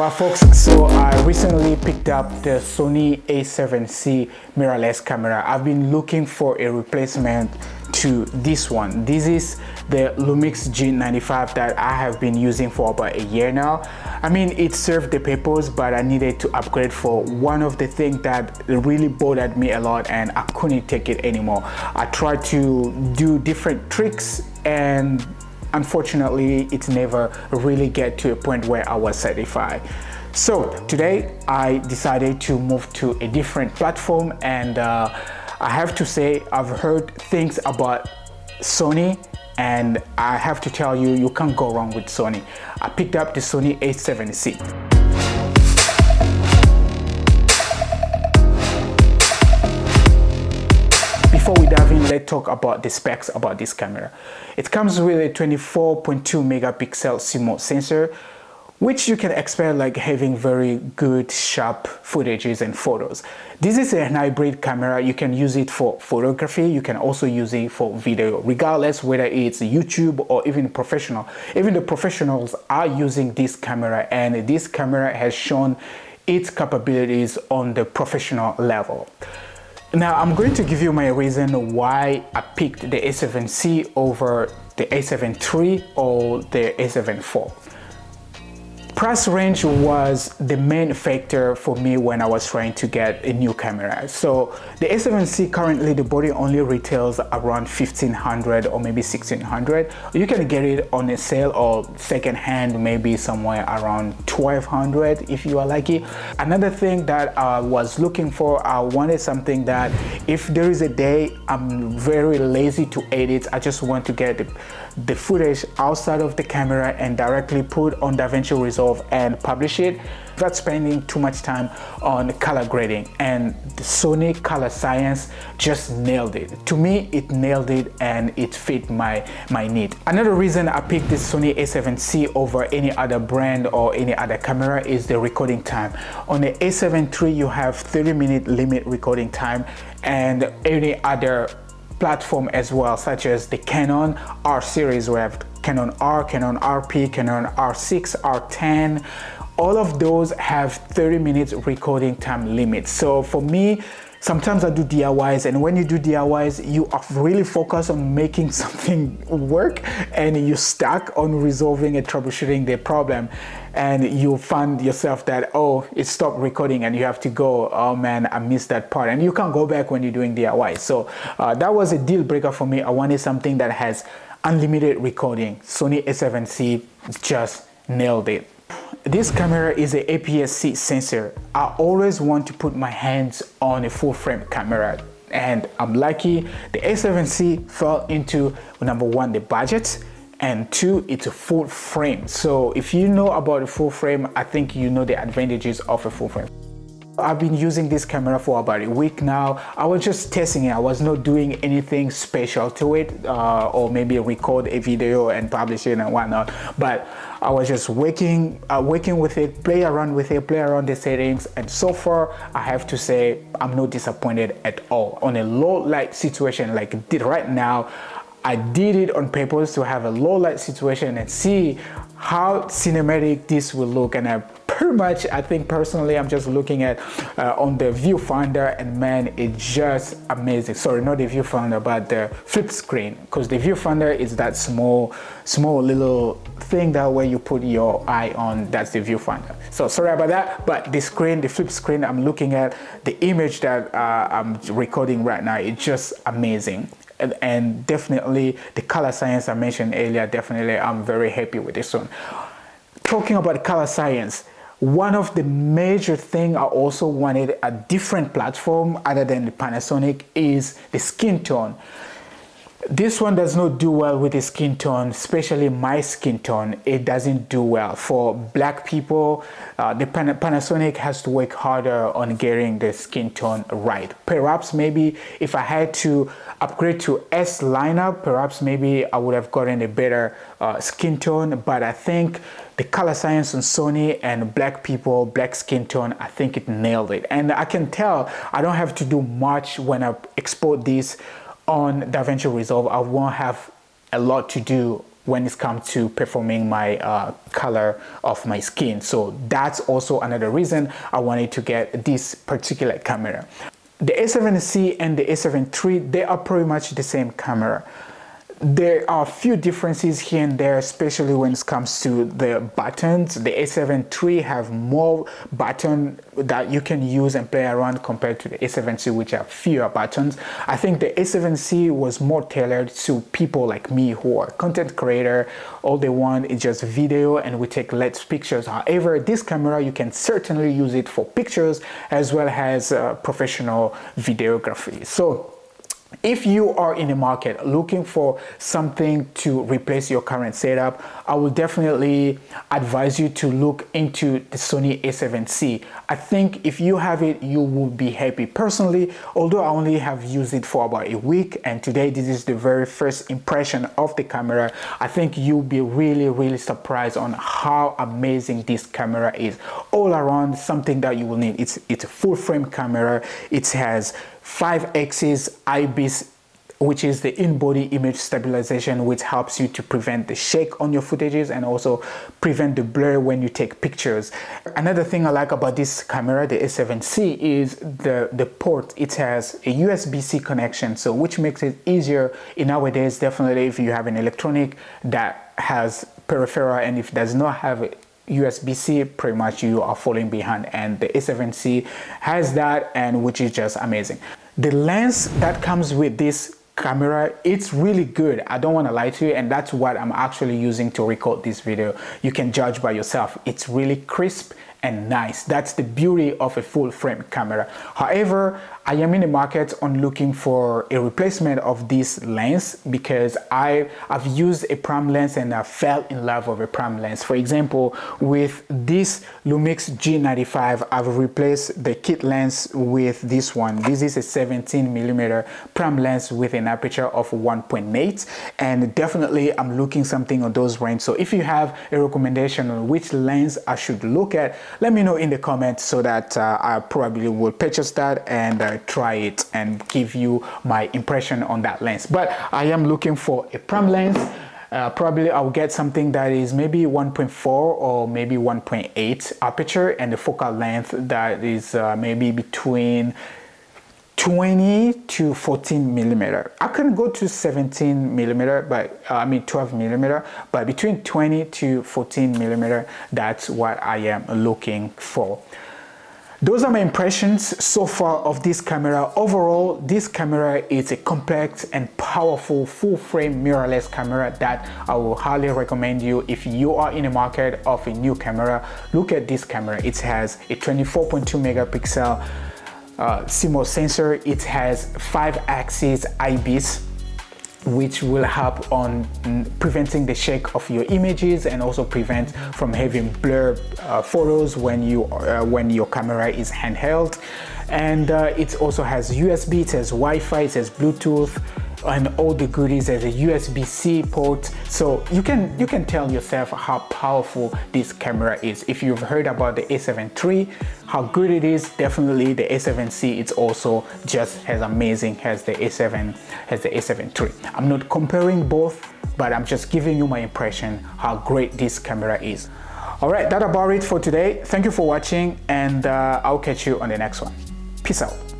Well, folks, so I recently picked up the Sony A7C mirrorless camera. I've been looking for a replacement to this one. This is the Lumix G95 that I have been using for about a year now. I mean, it served the purpose, but I needed to upgrade for one of the things that really bothered me a lot, and I couldn't take it anymore. I tried to do different tricks, and unfortunately it never really get to a point where I was satisfied. So today I decided to move to a different platform, and I have to say I've heard things about Sony, and I have to tell you, you can't go wrong with Sony. I picked up the Sony A7C. Before we dive in, let's talk about the specs about this camera. It comes with a 24.2 megapixel CMOS sensor, which you can expect like having very good sharp footages and photos. This is a hybrid camera. You can use it for photography. You can also use it for video, regardless whether it's YouTube or even professional. Even the professionals are using this camera, and this camera has shown its capabilities on the professional level. Now, I'm going to give you my reason why I picked the A7C over the A7 III or the A7 IV. Price range was the main factor for me when I was trying to get a new camera. So the A7C currently, the body only retails around $1,500 or maybe $1,600. You can get it on a sale or second hand, maybe somewhere around $1,200 if you are lucky. Another thing that I was looking for, I wanted something that if there is a day I'm very lazy to edit, I just want to get the footage outside of the camera and directly put on DaVinci Resolve and publish it without spending too much time on color grading. And the Sony color science just nailed it. To me, it nailed it, and it fit my need. Another reason I picked this Sony A7C over any other brand or any other camera is the recording time. On the A7 III, you have 30-minute limit recording time, and any other platform as well, such as the Canon R series. We have Canon R, Canon RP, Canon R6, R10. All of those have 30 minutes recording time limits. So for me, sometimes I do DIYs, and when you do DIYs, you are really focused on making something work, and you stuck on resolving and troubleshooting the problem, and you find yourself that, oh, it stopped recording, and you have to go, oh man, I missed that part, and you can't go back when you're doing DIY. So that was a deal breaker for me. I wanted something that has unlimited recording. Sony A7C just nailed it. This camera is an APS-C sensor. I always want to put my hands on a full frame camera, and I'm lucky the A7C fell into, number one, the budget, and two, it's a full frame. So if you know about a full frame, I think you know the advantages of a full frame. I've been using this camera for about a week now. I was just testing it. I was not doing anything special to it, or maybe record a video and publish it and whatnot. But I was just working with it, play around with it, play around the settings, and so far I have to say I'm not disappointed at all. On a low light situation like right now, I did it on purpose to have a low light situation and see how cinematic this will look. And I pretty much, I think personally, I'm just looking at on the viewfinder, and man, it's just amazing. Sorry, not the viewfinder, but the flip screen, because the viewfinder is that small little thing that where you put your eye on. That's the viewfinder. So sorry about that, but the screen, the flip screen, I'm looking at the image that I'm recording right now. It's just amazing. And definitely the color science I mentioned earlier, definitely I'm very happy with this one. Talking about color science, one of the major things I also wanted a different platform other than the Panasonic is the skin tone. This one does not do well with the skin tone, especially my skin tone. It doesn't do well. For black people, the Panasonic has to work harder on getting the skin tone right. Perhaps maybe if I had to upgrade to S lineup, perhaps maybe I would have gotten a better skin tone, but I think the color science on Sony and black people, black skin tone, I think it nailed it. And I can tell I don't have to do much when I export this on DaVinci Resolve. I won't have a lot to do when it comes to performing my color of my skin. So that's also another reason I wanted to get this particular camera. The A7C and the A7 III, they are pretty much the same camera. There are a few differences here and there, especially when it comes to the buttons. The A7 III have more buttons that you can use and play around compared to the A7C, which have fewer buttons. I think the A7C was more tailored to people like me who are content creator. All they want is just video and we take less pictures. However, this camera, you can certainly use it for pictures as well as professional videography. So if you are in the market looking for something to replace your current setup, I will definitely advise you to look into the Sony A7C. I think if you have it, you will be happy. Personally, although I only have used it for about a week and today this is the very first impression of the camera, I think you'll be really surprised on how amazing this camera is. All around, something that you will need. It's a full frame camera. It has 5-axis IBIS, which is the in-body image stabilization, which helps you to prevent the shake on your footages and also prevent the blur when you take pictures. Another thing I like about this camera, the A7C, is the port. It has a USB-C connection, so which makes it easier in nowadays, definitely if you have an electronic that has peripheral and if it does not have it USB-C, pretty much you are falling behind, and the A7C has that, and which is just amazing. The lens that comes with this camera, it's really good. I don't want to lie to you, and that's what I'm actually using to record this video. You can judge by yourself. It's really crisp and nice. That's the beauty of a full frame camera. However, I am in the market on looking for a replacement of this lens because I've used a prime lens and I fell in love with a prime lens. For example, with this Lumix G95, I've replaced the kit lens with this one. This is a 17mm prime lens with an aperture of 1.8, and definitely I'm looking something on those range. So if you have a recommendation on which lens I should look at, let me know in the comments so that I probably will purchase that and try it and give you my impression on that lens. But I am looking for a prime lens. Probably I'll get something that is maybe 1.4 or maybe 1.8 aperture, and the focal length that is maybe between 20 to 14mm. I couldn't go to 17mm, but I mean 12mm, but between 20 to 14mm, that's what I am looking for. Those are my impressions so far of this camera. Overall, this camera is a compact and powerful full frame mirrorless camera that I will highly recommend you. If you are in the market of a new camera, look at this camera. It has a 24.2 megapixel CMOS sensor. It has 5-axis IBIS, which will help on preventing the shake of your images and also prevent from having blur photos when your camera is handheld. And it also has USB, it has Wi-Fi, it has Bluetooth, and all the goodies. As a USB-C port, so you can tell yourself how powerful this camera is. If you've heard about the A7 III, how good it is, definitely the A7C, it's also just as amazing as the A7 III. I'm not comparing both, but I'm just giving you my impression how great this camera is. All right, that's about it for today. Thank you for watching, and I'll catch you on the next one. Peace out.